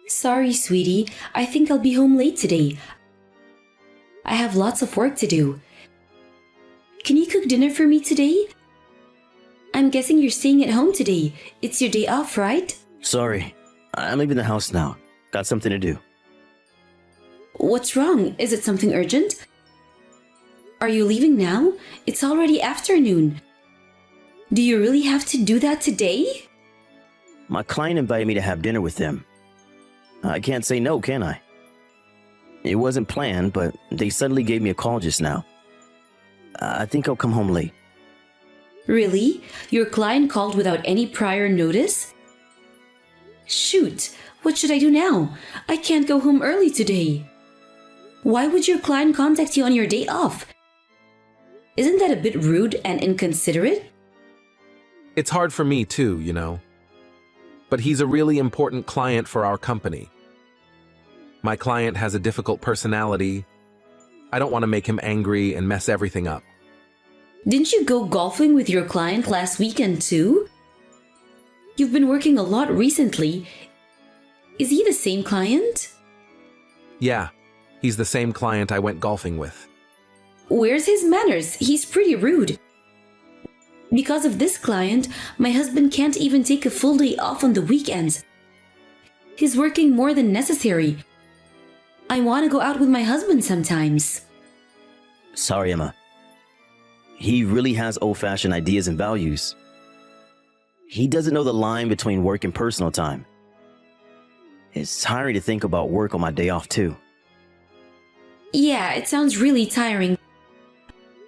Sorry, sweetie. I think I'll be home late today. I have lots of work to do. Can you cook dinner for me today? I'm guessing you're staying at home today. It's your day off, right? Sorry, I'm leaving the house now. Got something to do. What's wrong? Is it something urgent? Are you leaving now? It's already afternoon. Do you really have to do that today? My client invited me to have dinner with them. I can't say no, can I? It wasn't planned, but they suddenly gave me a call just now. I think I'll come home late. Really? Your client called without any prior notice? Shoot, what should I do now? I can't go home early today. Why would your client contact you on your day off? Isn't that a bit rude and inconsiderate? It's hard for me too, you know. But he's a really important client for our company. My client has a difficult personality. I don't want to make him angry and mess everything up. Didn't you go golfing with your client last weekend too? You've been working a lot recently. Is he the same client? Yeah, he's the same client I went golfing with. Where's his manners? He's pretty rude. Because of this client, my husband can't even take a full day off on the weekends. He's working more than necessary. I want to go out with my husband sometimes. Sorry, Emma. He really has old-fashioned ideas and values. He doesn't know the line between work and personal time. It's tiring to think about work on my day off, too. Yeah, it sounds really tiring.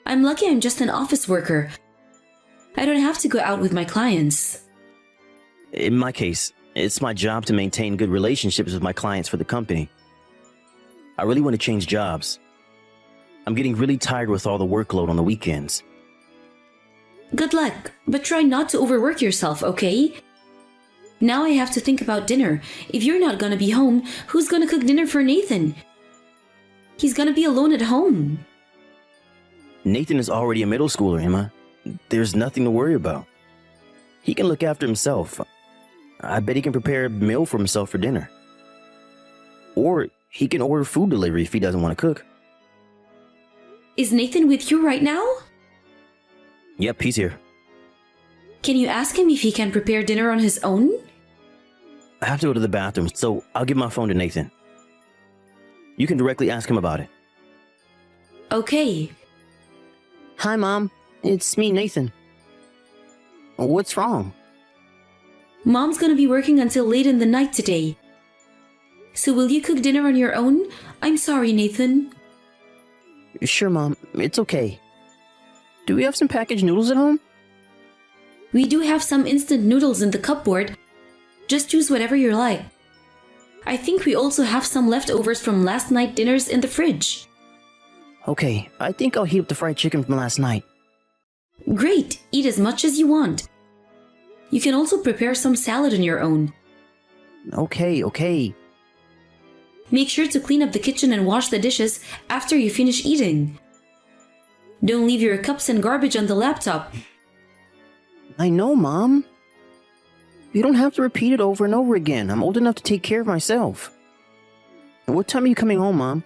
I'm lucky I'm just an office worker. I don't have to go out with my clients. In my case, it's my job to maintain good relationships with my clients for the company. I really want to change jobs. I'm getting really tired with all the workload on the weekends. Good luck, but try not to overwork yourself, okay? Now I have to think about dinner. If you're not gonna be home, who's gonna cook dinner for Nathan? He's gonna be alone at home. Nathan is already a middle schooler, Emma. There's nothing to worry about. He can look after himself. I bet he can prepare a meal for himself for dinner. Or he can order food delivery if he doesn't want to cook. Is Nathan with you right now? Yep, he's here. Can you ask him if he can prepare dinner on his own? I have to go to the bathroom, so I'll give my phone to Nathan. You can directly ask him about it. Okay. Hi, Mom. It's me, Nathan. What's wrong? Mom's gonna be working until late in the night today. So will you cook dinner on your own? I'm sorry, Nathan. Sure, Mom. It's okay. Do we have some packaged noodles at home? We do have some instant noodles in the cupboard. Just choose whatever you like. I think we also have some leftovers from last night's dinners in the fridge. Okay, I think I'll heat up the fried chicken from last night. Great! Eat as much as you want. You can also prepare some salad on your own. Okay. Make sure to clean up the kitchen and wash the dishes after you finish eating. Don't leave your cups and garbage on the laptop. I know, Mom. You don't have to repeat it over and over again. I'm old enough to take care of myself. What time are you coming home, Mom?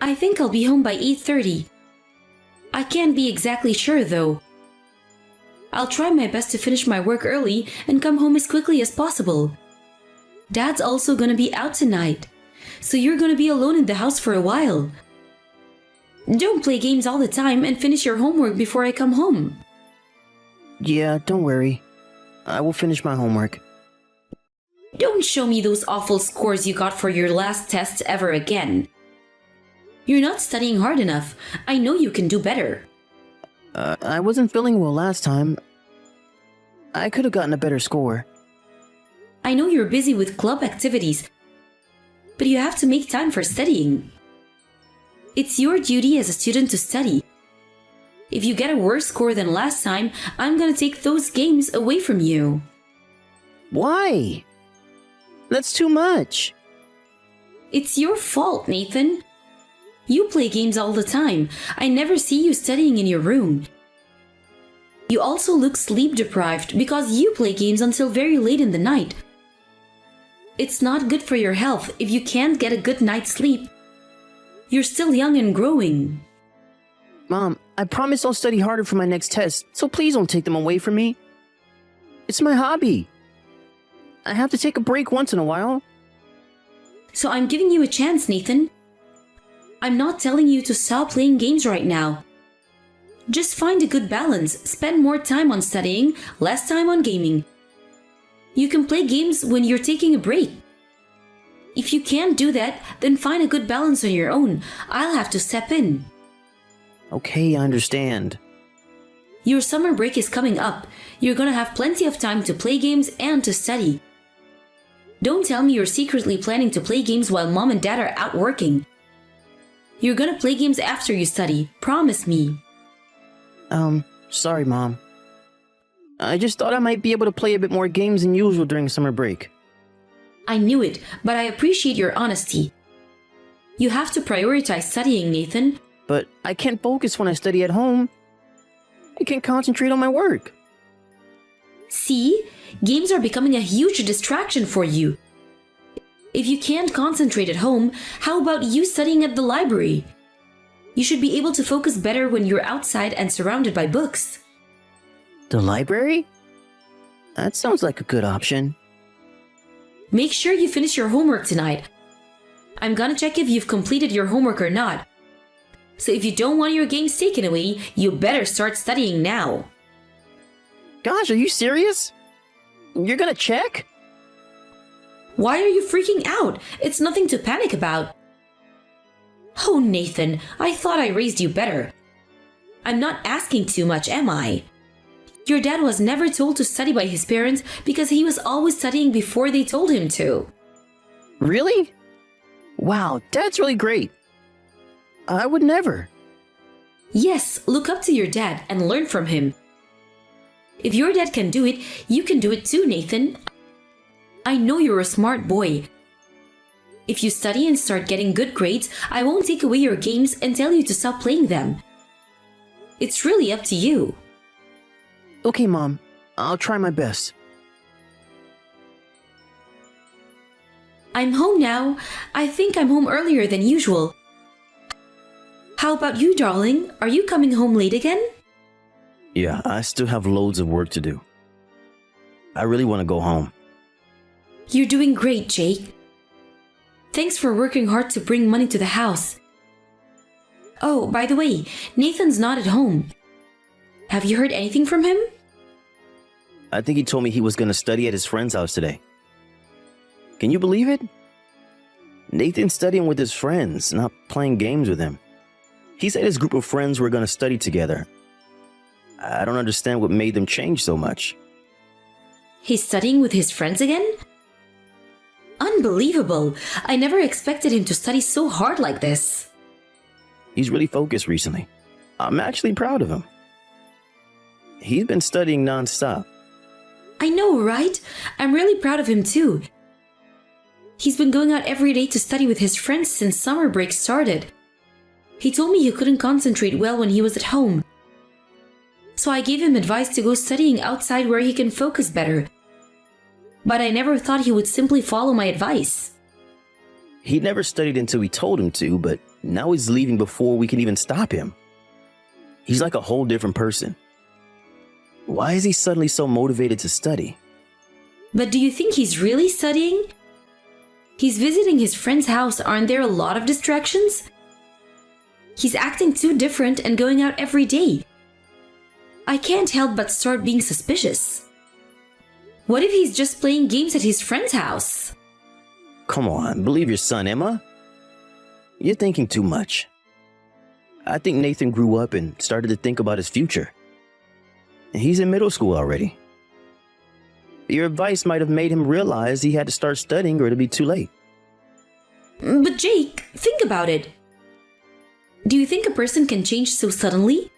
I think I'll be home by 8:30. I can't be exactly sure though. I'll try my best to finish my work early and come home as quickly as possible. Dad's also gonna be out tonight, so you're gonna be alone in the house for a while. Don't play games all the time and finish your homework before I come home. Yeah, don't worry. I will finish my homework. Don't show me those awful scores you got for your last test ever again. You're not studying hard enough. I know you can do better. I wasn't feeling well last time. I could have gotten a better score. I know you're busy with club activities, but you have to make time for studying. It's your duty as a student to study. If you get a worse score than last time, I'm gonna take those games away from you. Why? That's too much. It's your fault, Nathan. You play games all the time. I never see you studying in your room. You also look sleep deprived because you play games until very late in the night. It's not good for your health if you can't get a good night's sleep. You're still young and growing. Mom, I promise I'll study harder for my next test, so please don't take them away from me. It's my hobby. I have to take a break once in a while. So I'm giving you a chance, Nathan. I'm not telling you to stop playing games right now. Just find a good balance. Spend more time on studying, less time on gaming. You can play games when you're taking a break. If you can't do that, then find a good balance on your own. I'll have to step in. Okay, I understand. Your summer break is coming up. You're gonna have plenty of time to play games and to study. Don't tell me you're secretly planning to play games while mom and dad are out working. You're gonna play games after you study. Promise me. Sorry, Mom. I just thought I might be able to play a bit more games than usual during summer break. I knew it, but I appreciate your honesty. You have to prioritize studying, Nathan. But I can't focus when I study at home. I can't concentrate on my work. See? Games are becoming a huge distraction for you. If you can't concentrate at home, how about you studying at the library? You should be able to focus better when you're outside and surrounded by books. The library? That sounds like a good option. Make sure you finish your homework tonight. I'm gonna check if you've completed your homework or not. So if you don't want your games taken away, you better start studying now. Gosh, are you serious? You're gonna check? Why are you freaking out? It's nothing to panic about. Oh, Nathan, I thought I raised you better. I'm not asking too much, am I? Your dad was never told to study by his parents because he was always studying before they told him to. Really? Wow, that's really great. I would never. Yes, look up to your dad and learn from him. If your dad can do it, you can do it too, Nathan. I know you're a smart boy. If you study and start getting good grades, I won't take away your games and tell you to stop playing them. It's really up to you. Okay, Mom. I'll try my best. I'm home now. I think I'm home earlier than usual. How about you, darling? Are you coming home late again? Yeah, I still have loads of work to do. I really want to go home. You're doing great, Jake. Thanks for working hard to bring money to the house. Oh, by the way, Nathan's not at home. Have you heard anything from him? I think he told me he was going to study at his friend's house today. Can you believe it? Nathan's studying with his friends, not playing games with him. He said his group of friends were going to study together. I don't understand what made them change so much. He's studying with his friends again? Unbelievable! I never expected him to study so hard like this. He's really focused recently. I'm actually proud of him. He's been studying non-stop. I know, right? I'm really proud of him too. He's been going out every day to study with his friends since summer break started. He told me he couldn't concentrate well when he was at home. So I gave him advice to go studying outside where he can focus better. But I never thought he would simply follow my advice. He never studied until we told him to, but now he's leaving before we can even stop him. He's like a whole different person. Why is he suddenly so motivated to study? But do you think he's really studying? He's visiting his friend's house. Aren't there a lot of distractions? He's acting too different and going out every day. I can't help but start being suspicious. What if he's just playing games at his friend's house? Come on, believe your son, Emma. You're thinking too much. I think Nathan grew up and started to think about his future. He's in middle school already. Your advice might have made him realize he had to start studying or it'd be too late. But Jake, think about it. Do you think a person can change so suddenly?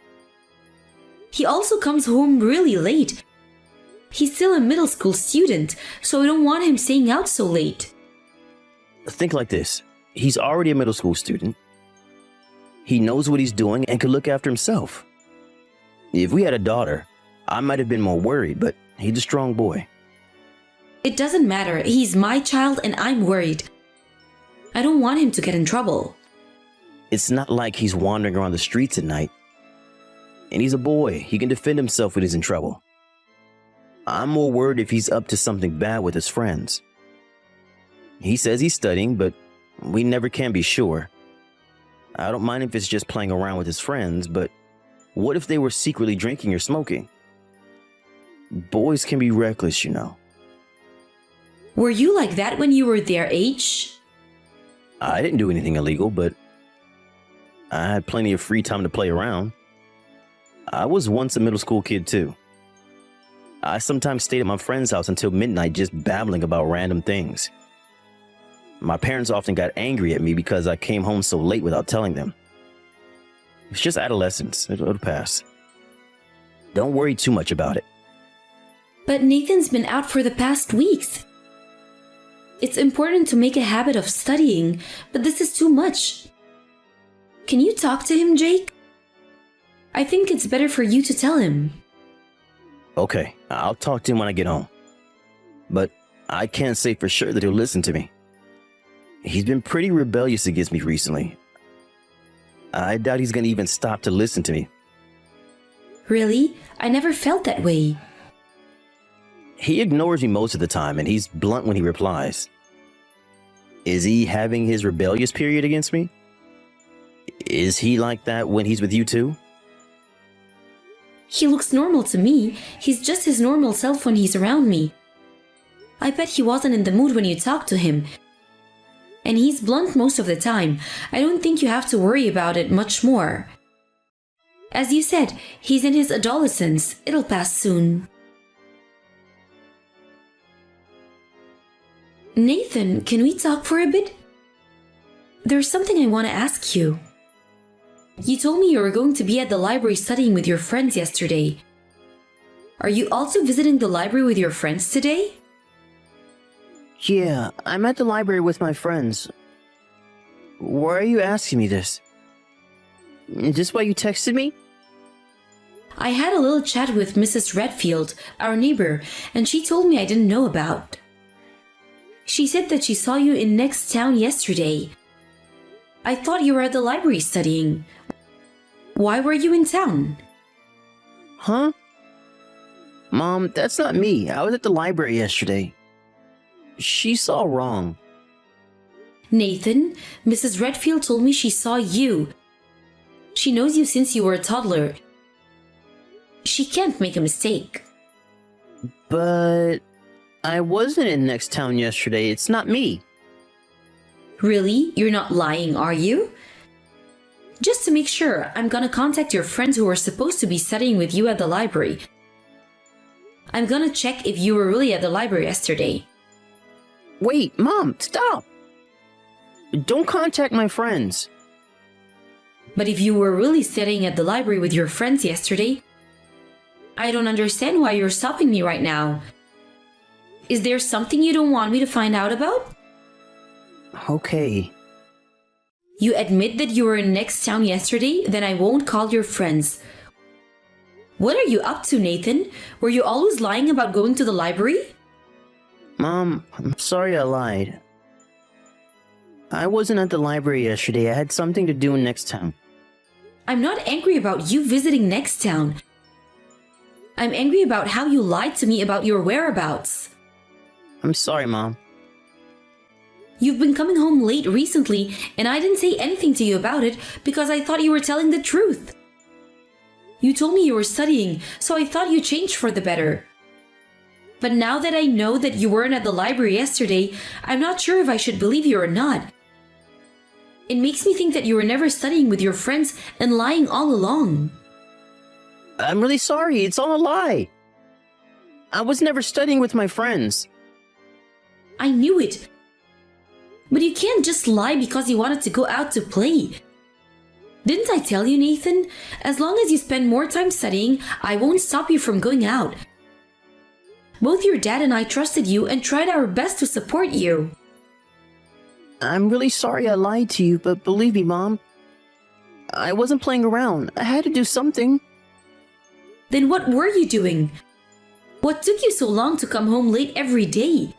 He also comes home really late. He's still a middle school student, so I don't want him staying out so late. Think like this. He's already a middle school student. He knows what he's doing and can look after himself. If we had a daughter, I might have been more worried, but he's a strong boy. It doesn't matter. He's my child and I'm worried. I don't want him to get in trouble. It's not like he's wandering around the streets at night. And he's a boy. He can defend himself when he's in trouble. I'm more worried if he's up to something bad with his friends. He says he's studying, but we never can be sure. I don't mind if it's just playing around with his friends, but what if they were secretly drinking or smoking? Boys can be reckless, you know. Were you like that when you were their age? I didn't do anything illegal, but I had plenty of free time to play around. I was once a middle school kid too. I sometimes stayed at my friend's house until midnight just babbling about random things. My parents often got angry at me because I came home so late without telling them. It's just adolescence. It'll pass. Don't worry too much about it. But Nathan's been out for the past weeks. It's important to make a habit of studying, but this is too much. Can you talk to him, Jake? I think it's better for you to tell him. Okay, I'll talk to him when I get home. But I can't say for sure that he'll listen to me. He's been pretty rebellious against me recently. I doubt he's gonna even stop to listen to me. Really? I never felt that way. He ignores me most of the time, and he's blunt when he replies. Is he having his rebellious period against me? Is he like that when he's with you too? He looks normal to me. He's just his normal self when he's around me. I bet he wasn't in the mood when you talked to him. And he's blunt most of the time. I don't think you have to worry about it much more. As you said, he's in his adolescence. It'll pass soon. Nathan, can we talk for a bit? There's something I want to ask you. You told me you were going to be at the library studying with your friends yesterday. Are you also visiting the library with your friends today? Yeah, I'm at the library with my friends. Why are you asking me this? Is this why you texted me? I had a little chat with Mrs. Redfield, our neighbor, and she told me I didn't know about. She said that she saw you in next town yesterday. I thought you were at the library studying. Why were you in town? Huh? Mom, that's not me. I was at the library yesterday. She saw wrong. Nathan, Mrs. Redfield told me she saw you. She knows you since you were a toddler. She can't make a mistake. But I wasn't in next town yesterday. It's not me. Really? You're not lying, are you? Just to make sure, I'm gonna contact your friends who were supposed to be studying with you at the library. I'm gonna check if you were really at the library yesterday. Wait, Mom, stop! Don't contact my friends. But if you were really studying at the library with your friends yesterday, I don't understand why you're stopping me right now. Is there something you don't want me to find out about? Okay. You admit that you were in next town yesterday, then I won't call your friends. What are you up to, Nathan? Were you always lying about going to the library? Mom, I'm sorry I lied. I wasn't at the library yesterday. I had something to do in next town. I'm not angry about you visiting next town. I'm angry about how you lied to me about your whereabouts. I'm sorry, Mom. You've been coming home late recently, and I didn't say anything to you about it because I thought you were telling the truth. You told me you were studying, so I thought you changed for the better. But now that I know that you weren't at the library yesterday, I'm not sure if I should believe you or not. It makes me think that you were never studying with your friends and lying all along. I'm really sorry. It's all a lie. I was never studying with my friends. I knew it. But you can't just lie because you wanted to go out to play. Didn't I tell you, Nathan? As long as you spend more time studying, I won't stop you from going out. Both your dad and I trusted you and tried our best to support you. I'm really sorry I lied to you, but believe me, Mom, I wasn't playing around. I had to do something. Then what were you doing? What took you so long to come home late every day?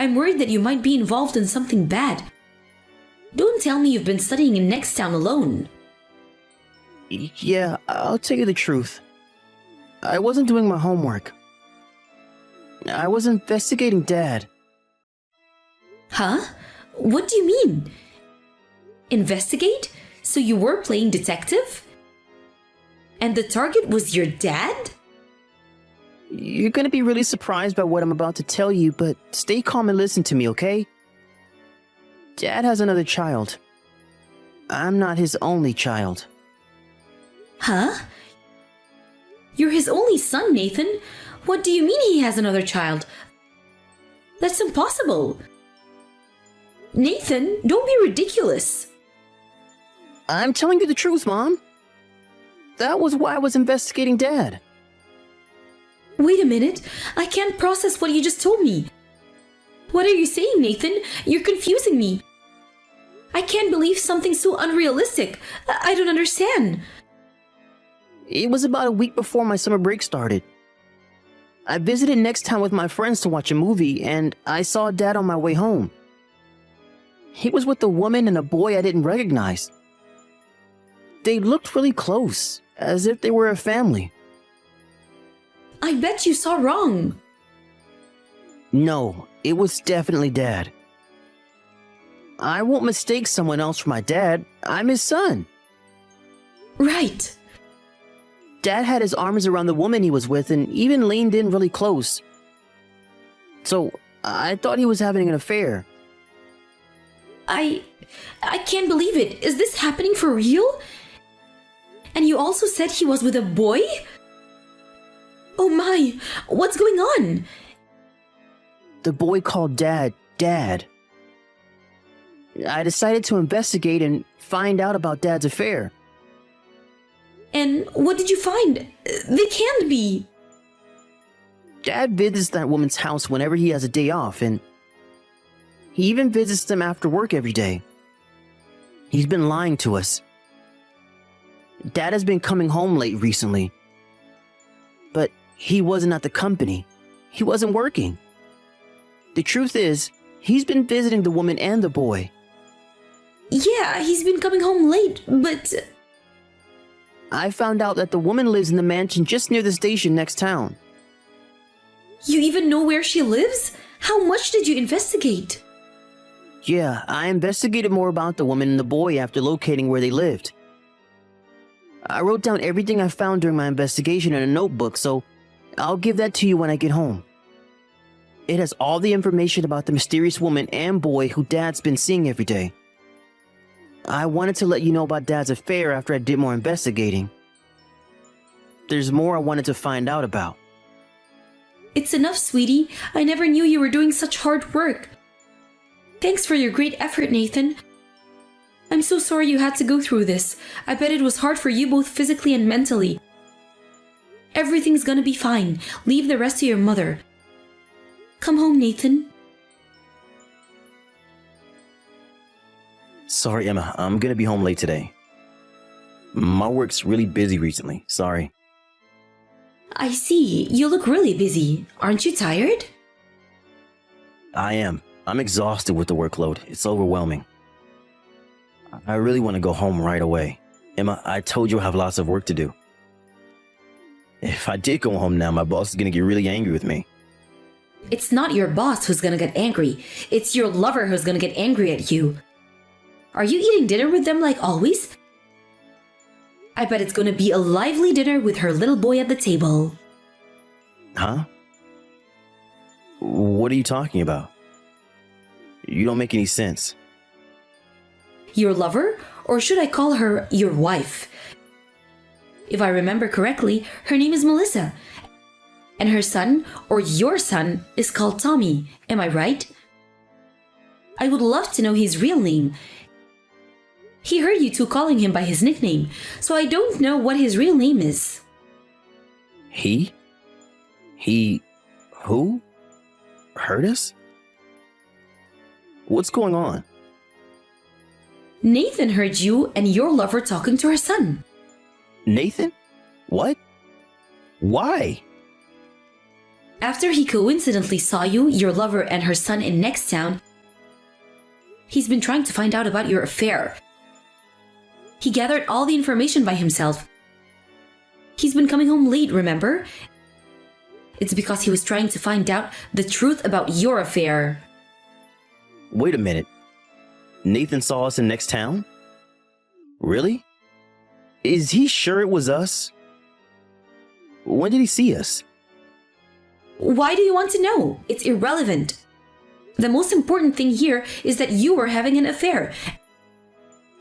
I'm worried that you might be involved in something bad. Don't tell me you've been studying in next town alone. Yeah, I'll tell you the truth. I wasn't doing my homework. I was investigating Dad. Huh? What do you mean? Investigate? So you were playing detective? And the target was your dad? You're gonna be really surprised by what I'm about to tell you, but stay calm and listen to me, okay? Dad has another child. I'm not his only child. Huh? You're his only son, Nathan. What do you mean he has another child? That's impossible. Nathan, don't be ridiculous. I'm telling you the truth, Mom. That was why I was investigating Dad. Wait a minute. I can't process what you just told me. What are you saying, Nathan? You're confusing me. I can't believe something so unrealistic. I don't understand. It was about a week before my summer break started. I visited next town with my friends to watch a movie, and I saw Dad on my way home. He was with a woman and a boy I didn't recognize. They looked really close, as if they were a family. I bet you saw wrong. No, it was definitely Dad. I won't mistake someone else for my dad. I'm his son. Right. Dad had his arms around the woman he was with and even leaned in really close. So, I thought he was having an affair. I can't believe it. Is this happening for real? And you also said he was with a boy? Oh my, what's going on? The boy called Dad, Dad. I decided to investigate and find out about Dad's affair. And what did you find? They can't be. Dad visits that woman's house whenever he has a day off, and he even visits them after work every day. He's been lying to us. Dad has been coming home late recently. But he wasn't at the company. He wasn't working. The truth is, he's been visiting the woman and the boy. Yeah, he's been coming home late, but... I found out that the woman lives in the mansion just near the station next town. You even know where she lives? How much did you investigate? Yeah, I investigated more about the woman and the boy after locating where they lived. I wrote down everything I found during my investigation in a notebook, so I'll give that to you when I get home. It has all the information about the mysterious woman and boy who Dad's been seeing every day. I wanted to let you know about Dad's affair after I did more investigating. There's more I wanted to find out about. It's enough, sweetie. I never knew you were doing such hard work. Thanks for your great effort, Nathan. I'm so sorry you had to go through this. I bet it was hard for you both physically and mentally. Everything's gonna be fine. Leave the rest to your mother. Come home, Nathan. Sorry, Emma. I'm gonna be home late today. My work's really busy recently. Sorry. I see. You look really busy. Aren't you tired? I am. I'm exhausted with the workload. It's overwhelming. I really want to go home right away. Emma, I told you I have lots of work to do. If I did go home now, my boss is gonna get really angry with me. It's not your boss who's gonna get angry. It's your lover who's gonna get angry at you. Are you eating dinner with them like always? I bet it's gonna be a lively dinner with her little boy at the table. Huh? What are you talking about? You don't make any sense. Your lover? Or should I call her your wife? If I remember correctly, her name is Melissa. And her son, or your son, is called Tommy. Am I right? I would love to know his real name. He heard you two calling him by his nickname, so I don't know what his real name is. He? Who? Hurt us? What's going on? Nathan heard you and your lover talking to her son. Nathan? What? Why? After he coincidentally saw you, your lover, and her son in next town, he's been trying to find out about your affair. He gathered all the information by himself. He's been coming home late, remember? It's because he was trying to find out the truth about your affair. Wait a minute. Nathan saw us in next town? Really? Is he sure it was us? When did he see us? Why do you want to know? It's irrelevant. The most important thing here is that you were having an affair.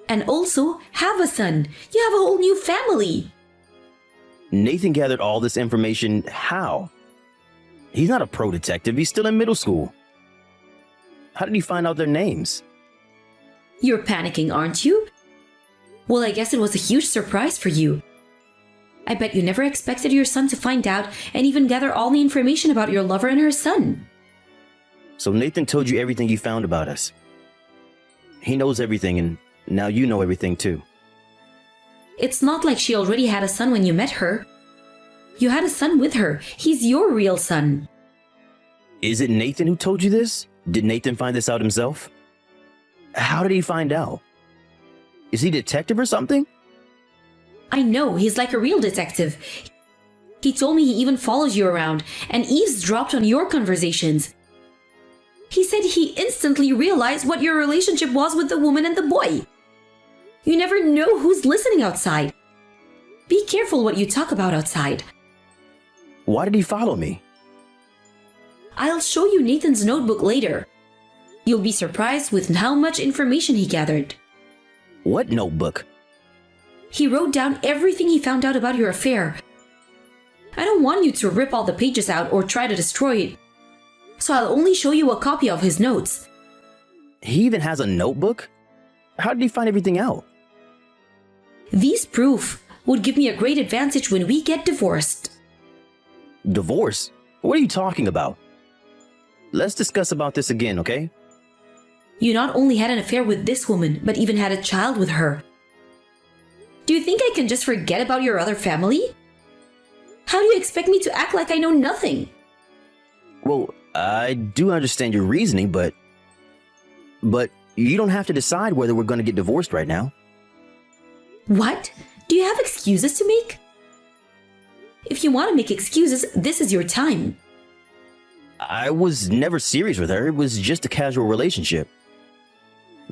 And also have a son. You have a whole new family. Nathan gathered all this information how? He's not a pro detective. He's still in middle school. How did he find out their names? You're panicking, aren't you? Well, I guess it was a huge surprise for you. I bet you never expected your son to find out and even gather all the information about your lover and her son. So Nathan told you everything he found about us. He knows everything, and now you know everything too. It's not like she already had a son when you met her. You had a son with her. He's your real son. Is it Nathan who told you this? Did Nathan find this out himself? How did he find out? Is he a detective or something? I know, he's like a real detective. He told me he even follows you around and eavesdropped on your conversations. He said he instantly realized what your relationship was with the woman and the boy. You never know who's listening outside. Be careful what you talk about outside. Why did he follow me? I'll show you Nathan's notebook later. You'll be surprised with how much information he gathered. What notebook? He wrote down everything he found out about your affair. I don't want you to rip all the pages out or try to destroy it, so I'll only show you a copy of his notes. He even has a notebook? How did he find everything out? These proof would give me a great advantage when we get divorced. Divorce? What are you talking about? Let's discuss about this again, okay? You not only had an affair with this woman, but even had a child with her. Do you think I can just forget about your other family? How do you expect me to act like I know nothing? Well, I do understand your reasoning, but you don't have to decide whether we're going to get divorced right now. What? Do you have excuses to make? If you want to make excuses, this is your time. I was never serious with her. It was just a casual relationship.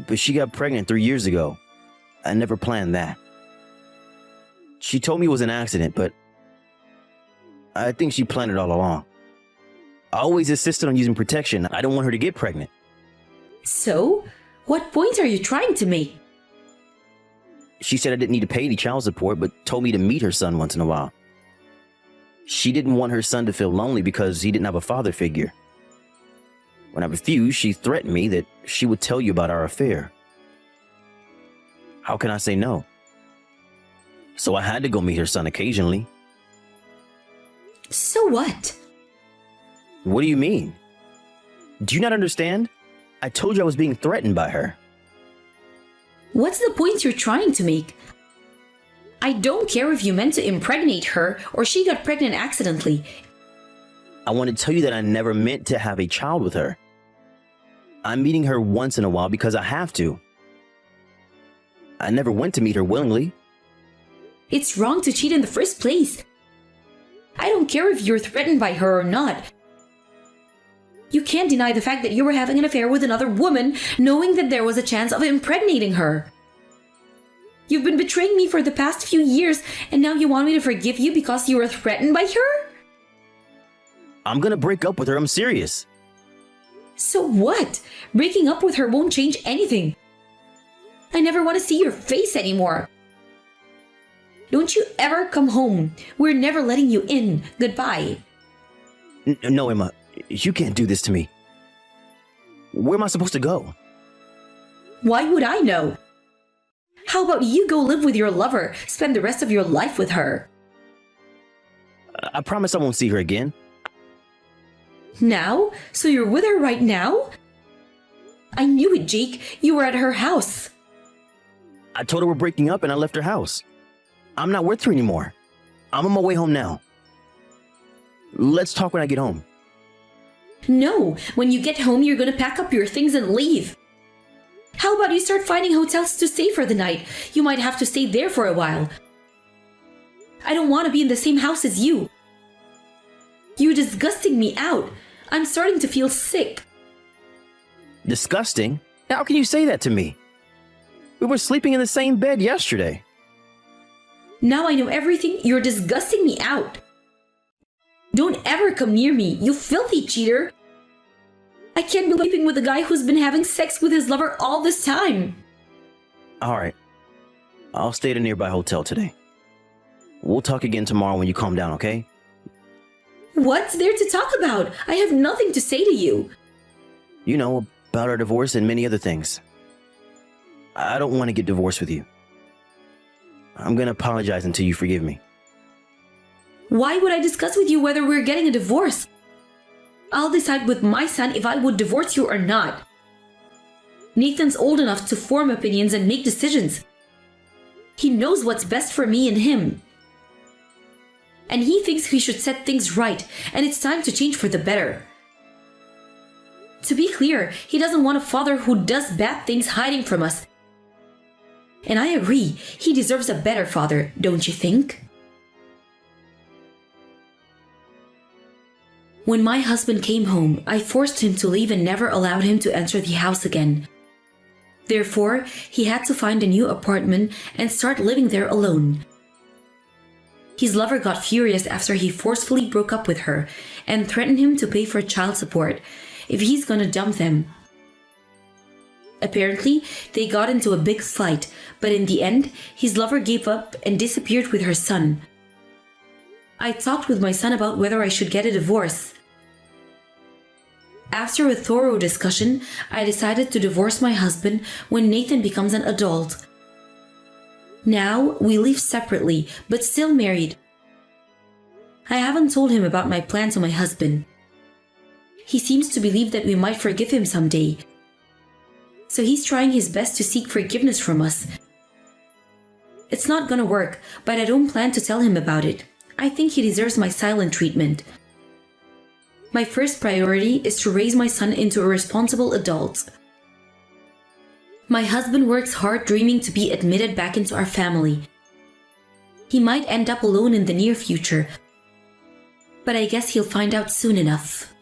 But she got pregnant 3 years ago. I never planned that. She told me it was an accident, but I think she planned it all along. I always insisted on using protection. I don't want her to get pregnant. So, what point are you trying to make? She said I didn't need to pay any child support, but told me to meet her son once in a while. She didn't want her son to feel lonely because he didn't have a father figure. When I refused, she threatened me that she would tell you about our affair. How can I say no? So I had to go meet her son occasionally. So what? What do you mean? Do you not understand? I told you I was being threatened by her. What's the point you're trying to make? I don't care if you meant to impregnate her or she got pregnant accidentally. I want to tell you that I never meant to have a child with her. I'm meeting her once in a while because I have to. I never went to meet her willingly. It's wrong to cheat in the first place. I don't care if you're threatened by her or not. You can't deny the fact that you were having an affair with another woman, knowing that there was a chance of impregnating her. You've been betraying me for the past few years, and now you want me to forgive you because you were threatened by her? I'm gonna break up with her, I'm serious. So what? Breaking up with her won't change anything. I never want to see your face anymore. Don't you ever come home. We're never letting you in. Goodbye. No, Emma, you can't do this to me. Where am I supposed to go? Why would I know? How about you go live with your lover, spend the rest of your life with her? I promise I won't see her again. Now? So you're with her right now? I knew it, Jake. You were at her house. I told her we're breaking up and I left her house. I'm not with her anymore. I'm on my way home now. Let's talk when I get home. No, when you get home, you're gonna pack up your things and leave. How about you start finding hotels to stay for the night? You might have to stay there for a while. I don't want to be in the same house as you. You're disgusting me out. I'm starting to feel sick. Disgusting? How can you say that to me? We were sleeping in the same bed yesterday. Now I know everything. You're disgusting me out. Don't ever come near me, you filthy cheater. I can't be sleeping with a guy who's been having sex with his lover all this time. Alright. I'll stay at a nearby hotel today. We'll talk again tomorrow when you calm down, okay? What's there to talk about? I have nothing to say to you. You know, about our divorce and many other things. I don't want to get divorced with you. I'm gonna apologize until you forgive me. Why would I discuss with you whether we're getting a divorce? I'll decide with my son if I would divorce you or not. Nathan's old enough to form opinions and make decisions. He knows what's best for me and him. And he thinks he should set things right, and it's time to change for the better. To be clear, he doesn't want a father who does bad things hiding from us. And I agree, he deserves a better father, don't you think? When my husband came home, I forced him to leave and never allowed him to enter the house again. Therefore, he had to find a new apartment and start living there alone. His lover got furious after he forcefully broke up with her and threatened him to pay for child support if he's gonna dump them. Apparently, they got into a big fight, but in the end, his lover gave up and disappeared with her son. I talked with my son about whether I should get a divorce. After a thorough discussion, I decided to divorce my husband when Nathan becomes an adult. Now, we live separately, but still married. I haven't told him about my plan to my husband. He seems to believe that we might forgive him someday. So he's trying his best to seek forgiveness from us. It's not gonna work, but I don't plan to tell him about it. I think he deserves my silent treatment. My first priority is to raise my son into a responsible adult. My husband works hard dreaming to be admitted back into our family. He might end up alone in the near future, but I guess he'll find out soon enough.